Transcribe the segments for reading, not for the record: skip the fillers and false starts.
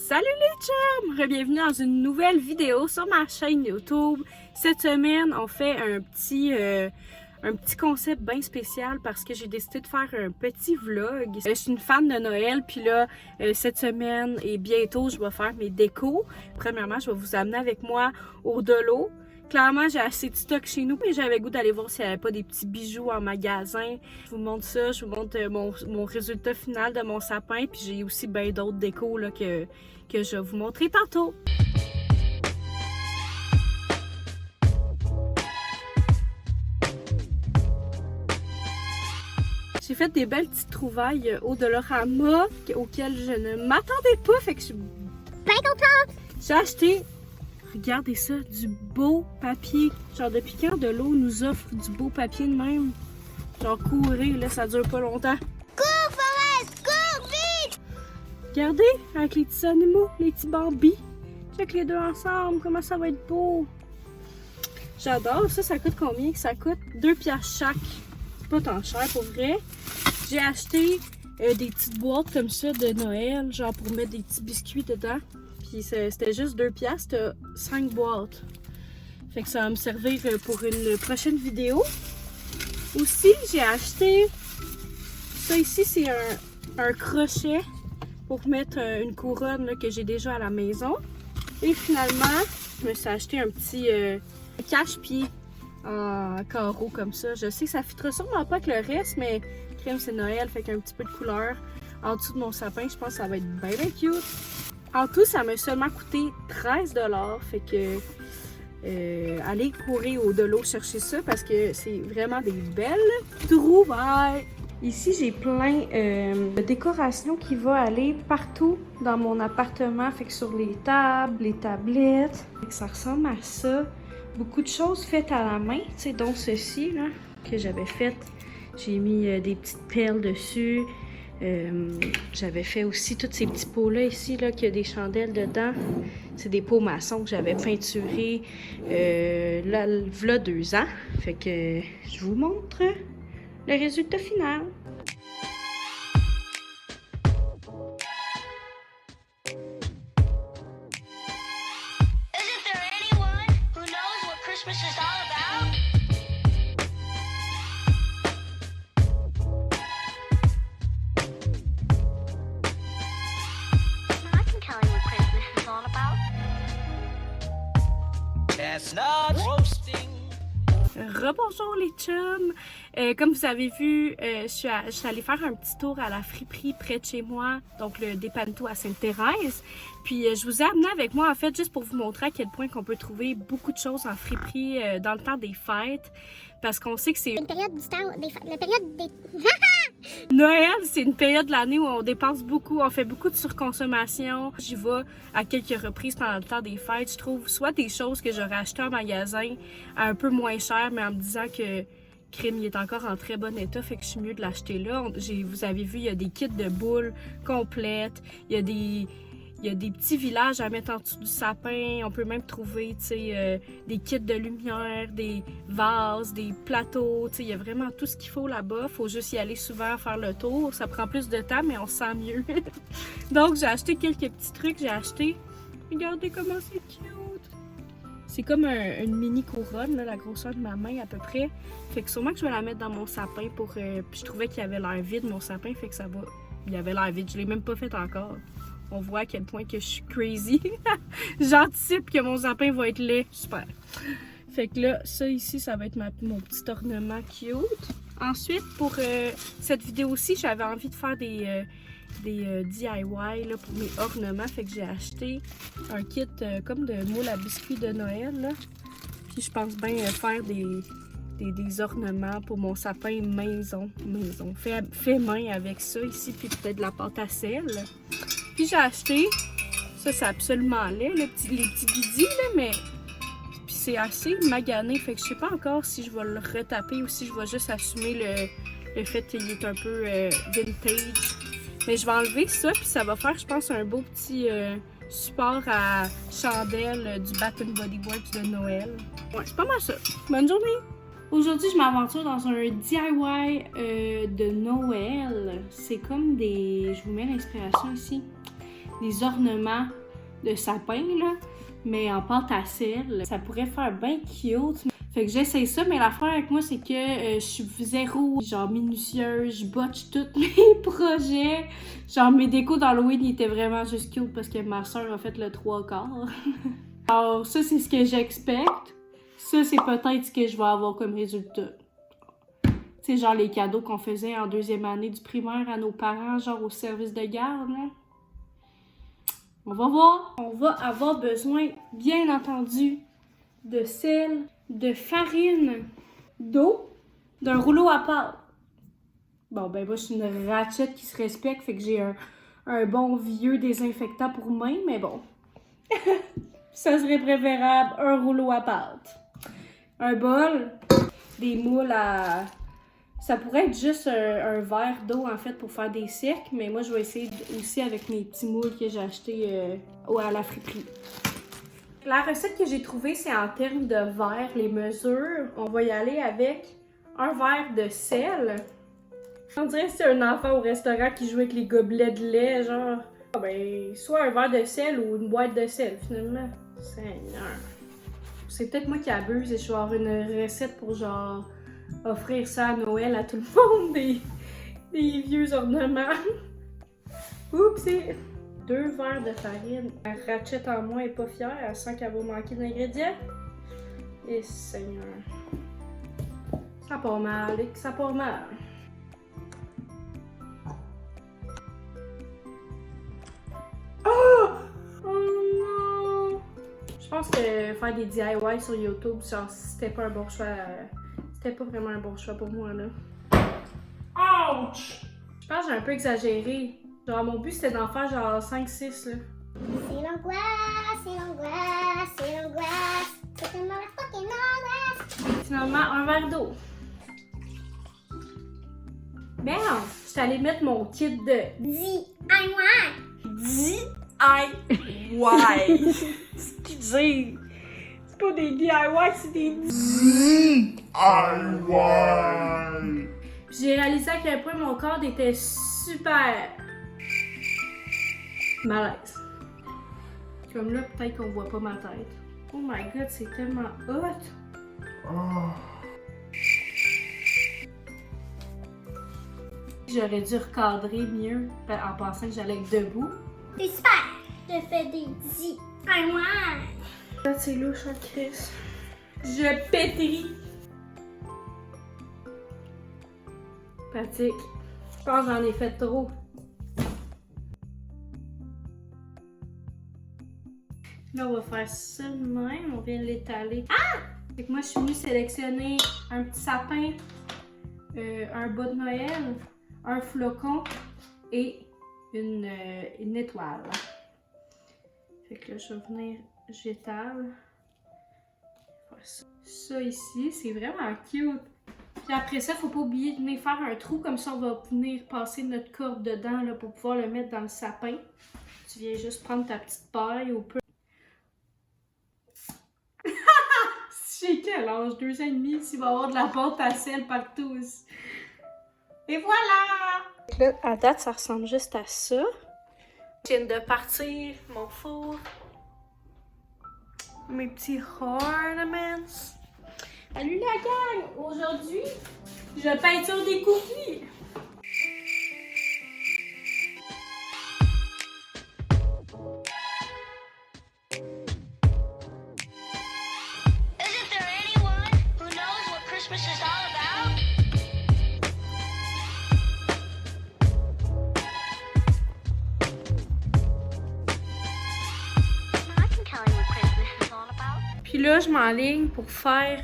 Salut les chums! Bienvenue dans une nouvelle vidéo sur ma chaîne YouTube. Cette semaine, on fait un petit concept bien spécial parce que j'ai décidé de faire un petit vlog. Je suis une fan de Noël, puis là, cette semaine et bientôt, je vais faire mes décos. Premièrement, je vais vous amener avec moi au Delo. Clairement, j'ai assez de stock chez nous, mais j'avais goût d'aller voir s'il n'y avait pas des petits bijoux en magasin. Je vous montre ça, je vous montre mon résultat final de mon sapin, puis j'ai aussi bien d'autres décos là, que je vais vous montrer tantôt. J'ai fait des belles petites trouvailles au Dollarama auxquelles je ne m'attendais pas, fait que je suis bien contente! J'ai acheté, regardez ça, du beau papier. Genre depuis quand Delo nous offre du beau papier de même? Genre courez, là ça dure pas longtemps. Cours Forest, cours vite! Regardez, avec les petits animaux, les petits Bambi. Check les deux ensemble, comment ça va être beau. J'adore ça, ça coûte combien? Ça coûte 2 piastres chaque. C'est pas tant cher pour vrai. J'ai acheté des petites boîtes comme ça de Noël, genre pour mettre des petits biscuits dedans. Puis c'était juste 2 piastres, t'as 5 boîtes. Fait que ça va me servir pour une prochaine vidéo. Aussi, j'ai acheté ça ici, c'est un crochet pour mettre une couronne là, que j'ai déjà à la maison. Et finalement, je me suis acheté un petit cache-pied en carreau comme ça. Je sais que ça ne fitera sûrement pas avec le reste, mais crème c'est Noël, fait qu'un petit peu de couleur en dessous de mon sapin, je pense que ça va être bien cute. En tout, ça m'a seulement coûté 13 $, fait que allez courir au Delo chercher ça parce que c'est vraiment des belles trouvailles. Ici, j'ai plein de décorations qui vont aller partout dans mon appartement. Fait que sur les tables, les tablettes, ça ressemble à ça. Beaucoup de choses faites à la main, tu sais, dont ceci là, que j'avais fait. J'ai mis des petites perles dessus. J'avais fait aussi tous ces petits pots-là ici, là, qu'il y a des chandelles dedans. C'est des pots maçons que j'avais peinturés là, v'là 2 ans. Fait que je vous montre le résultat final. Isn't there anyone who knows what Christmas is all about? I can tell you what Christmas is all about. Chestnuts roasting. Rebonjour les chums! Comme vous avez vu, je suis allée faire un petit tour à la friperie près de chez moi, donc le Dépanneau à Sainte-Thérèse. Puis je vous ai amené avec moi en fait juste pour vous montrer à quel point qu'on peut trouver beaucoup de choses en friperie dans le temps des fêtes. Parce qu'on sait que c'est Une période du temps, la période des... Noël, c'est une période de l'année où on dépense beaucoup, on fait beaucoup de surconsommation. J'y vais à quelques reprises pendant le temps des fêtes. Je trouve soit des choses que j'aurais achetées en magasin à un peu moins cher, mais en me disant que crème il est encore en très bon état, fait que je suis mieux de l'acheter là. Vous avez vu, il y a des kits de boules complètes, il y a des petits villages à mettre en dessous du sapin. On peut même trouver des kits de lumière, des vases, des plateaux. Il y a vraiment tout ce qu'il faut là-bas. Il faut juste y aller souvent, faire le tour. Ça prend plus de temps, mais on se sent mieux. Donc, j'ai acheté quelques petits trucs. J'ai acheté... Regardez comment c'est cute! C'est comme une mini couronne, là, la grosseur de ma main à peu près. Fait que sûrement que je vais la mettre dans mon sapin pour... Puis je trouvais qu'il avait l'air vide, mon sapin. Fait que ça va... Il avait l'air vide. Je l'ai même pas fait encore. On voit à quel point que je suis crazy. J'anticipe que mon sapin va être laid. Super. Fait que là, ça ici, ça va être mon petit ornement cute. Ensuite, pour cette vidéo-ci, j'avais envie de faire des DIY là, pour mes ornements. Fait que j'ai acheté un kit comme de moule à biscuits de Noël. Là. Puis je pense bien faire des ornements pour mon sapin maison. Fait main avec ça ici, puis peut-être de la pâte à sel. Puis j'ai acheté, ça c'est absolument laid, les petits bidis là, mais puis c'est assez magané, fait que je sais pas encore si je vais le retaper ou si je vais juste assumer le fait qu'il est un peu vintage. Mais je vais enlever ça, puis ça va faire, je pense, un beau petit support à chandelle du Bath & Body Works de Noël. Ouais, c'est pas mal ça. Bonne journée! Aujourd'hui, je m'aventure dans un DIY de Noël. C'est comme des... Je vous mets l'inspiration ici. des ornements de sapin, là, mais en pâte à sel. Ça pourrait faire bien cute. Fait que j'essaie ça, mais l'affaire avec moi, c'est que je suis zéro, genre minutieuse, je botche tous mes projets. Genre mes décos d'Halloween, ils étaient vraiment juste cute parce que ma soeur a fait le 3/4. Alors ça, c'est ce que j'expecte. Ça, c'est peut-être ce que je vais avoir comme résultat. Tu sais, genre les cadeaux qu'on faisait en 2e année du primaire à nos parents, genre au service de garde, là. On va voir. On va avoir besoin, bien entendu, de sel, de farine, d'eau, d'un rouleau à pâte. Bon, ben moi, je suis une ratchette qui se respecte, fait que j'ai un bon vieux désinfectant pour main, mais bon. Ça serait préférable un rouleau à pâte. Un bol, des moules à... Ça pourrait être juste un verre d'eau, en fait, pour faire des cercles, mais moi, je vais essayer aussi avec mes petits moules que j'ai achetés à la friperie. La recette que j'ai trouvée, c'est en termes de verre, les mesures. On va y aller avec un verre de sel. On dirait que c'est un enfant au restaurant qui joue avec les gobelets de lait, genre. Ben, soit un verre de sel ou une boîte de sel, finalement. Seigneur. C'est peut-être moi qui abuse et je vais avoir une recette pour, genre, offrir ça à Noël à tout le monde, des vieux ornements. Oups, c'est 2 verres de farine. La ratchette en moins est pas fière, elle sent qu'elle va manquer d'ingrédients. Et Seigneur. Ça part mal, ça part mal. Oh! Oh non! Je pense que faire des DIY sur YouTube, genre, c'était pas un bon choix. C'était pas vraiment un bon choix pour moi, là. Ouch! Je pense que j'ai un peu exagéré. Genre, mon but, c'était d'en faire genre 5-6, là. C'est l'angoisse, c'est l'angoisse, c'est l'angoisse. C'est tellement la fucking angoisse. Finalement, un verre d'eau. Merde! Je suis allée mettre mon kit de DIY. DIY. Excusez. C'est pas des DIY, c'est des J'ai réalisé à quel point mon corps était super malaise. Comme là, peut-être qu'on voit pas ma tête. Oh my god, c'est tellement hot! J'aurais dû recadrer mieux en pensant que j'allais être debout. C'est super. Je fais des DIY. Là, c'est louche, hein, Chris. Je pétris. Pratique. Je pense que j'en ai fait trop. Là, on va faire ça de même. On vient l'étaler. Ah! Fait que moi, je suis venue sélectionner un petit sapin, un bas de Noël, un flocon et une étoile. Fait que là, je vais venir, j'étale. Ça ici, c'est vraiment cute. Puis après ça, faut pas oublier de venir faire un trou, comme ça on va venir passer notre corde dedans là, pour pouvoir le mettre dans le sapin. Tu viens juste prendre ta petite paille au peu. J'ai quel âge? 2 ans et demi, s'il va y avoir de la pâte à sel partout aussi. Et voilà! Là, à date, ça ressemble juste à ça. Je viens de partir mon four. Mes petits ornaments. Salut la gang! Aujourd'hui, je peinture des cookies. Isn't there anyone who knows what Christmas is all about? I can tell you what Christmas is all about. Puis là, je m'enligne pour faire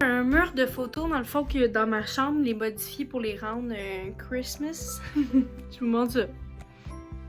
un mur de photos, dans le fond, que dans ma chambre, les modifier pour les rendre Christmas. Je vous montre ça.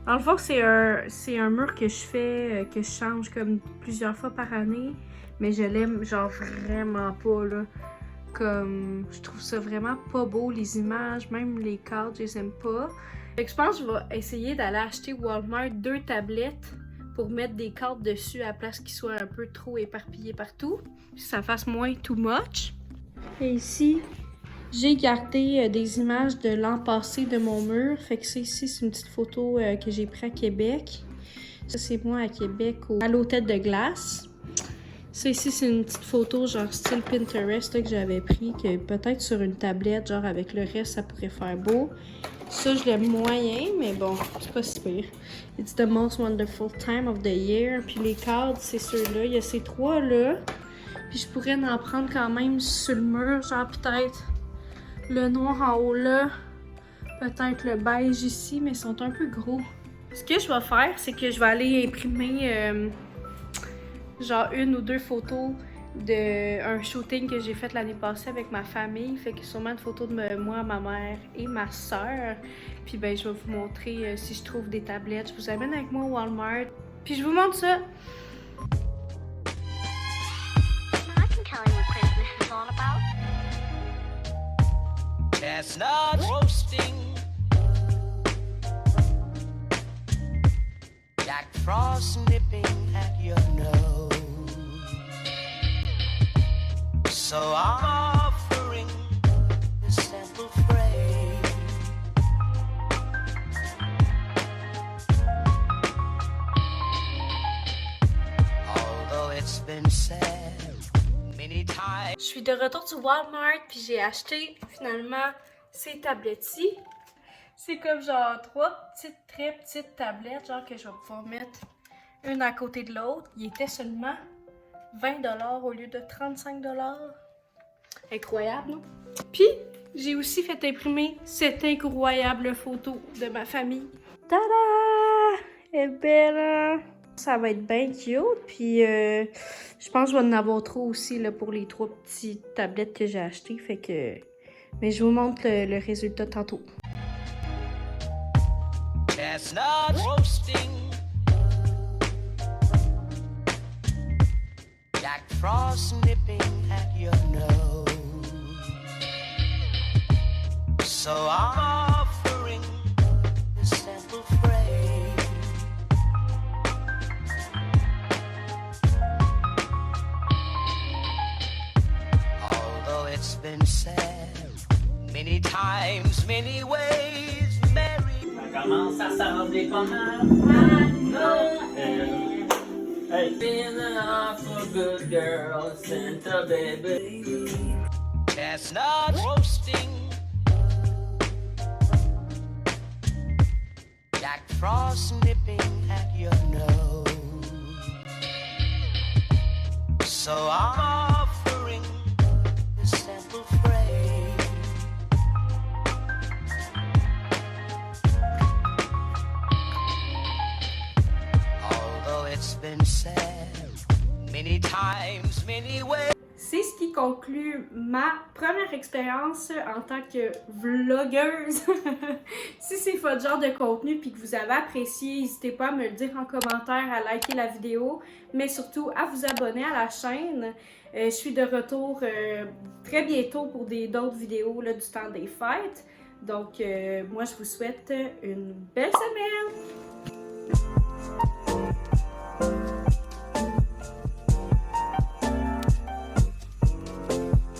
Dans le fond, c'est un mur que je fais, que je change comme plusieurs fois par année. Mais je l'aime genre vraiment pas, là. Comme, je trouve ça vraiment pas beau, les images, même les cadres, je les aime pas. Fait que je pense que je vais essayer d'aller acheter Walmart 2 tablettes pour mettre des cartes dessus à la place qu'ils soient un peu trop éparpillés partout. Puis que ça fasse moins too much. Et ici, J'ai gardé des images de l'an passé de mon mur. Fait que ça ici, c'est une petite photo que j'ai prise à Québec. Ça, c'est moi à Québec, à l'hôtel de glace. Ça ici, c'est une petite photo genre style Pinterest là, que j'avais pris, que peut-être sur une tablette, genre avec le reste, ça pourrait faire beau. Ça, je l'aime moyen, mais bon, c'est pas si pire. It's the most wonderful time of the year. Puis les cadres, c'est ceux-là. Il y a ces trois-là. Puis je pourrais en prendre quand même sur le mur, genre peut-être le noir en haut là, peut-être le beige ici, mais ils sont un peu gros. Ce que je vais faire, c'est que je vais aller imprimer genre une ou deux photos d'un shooting que j'ai fait l'année passée avec ma famille. Fait que sûrement une photo de moi, ma mère et ma soeur. Puis ben je vais vous montrer si je trouve des tablettes. Je vous amène avec moi au Walmart. Puis je vous montre ça. Chestnut roasting, Jack Frost nipping at your nose. So I'm offering this simple phrase. Although it's been said many times. Je suis de retour du Walmart, puis j'ai acheté finalement ces tablettes-ci. C'est comme genre 3 très petites tablettes, genre que je vais pouvoir mettre une à côté de l'autre. Il était seulement 20$ au lieu de 35$. Incroyable, non? Puis, j'ai aussi fait imprimer cette incroyable photo de ma famille. Tada! Elle est belle, hein? Ça va être bien cute, puis je pense que je vais en avoir trop aussi là, pour les 3 petites tablettes que j'ai achetées, fait que... Mais je vous montre le résultat tantôt. Chestnut roasting, Jack Frost nipping at your nose. So I'm offering this simple phrase. Although it's been said many times, many ways, Mary. Commence à s'arranger pas mal. Hey. Been an awful good girl, Santa baby. Chestnut roasting, Jack Frost nipping at your nose. So I'm offering this simple phrase. Although it's been said many times, many ways. C'est ce qui conclut ma première expérience en tant que vlogueuse. Si c'est votre genre de contenu et que vous avez apprécié, n'hésitez pas à me le dire en commentaire, à liker la vidéo, mais surtout à vous abonner à la chaîne. Je suis de retour très bientôt pour d'autres vidéos là, du temps des fêtes. Donc, moi, je vous souhaite une belle semaine!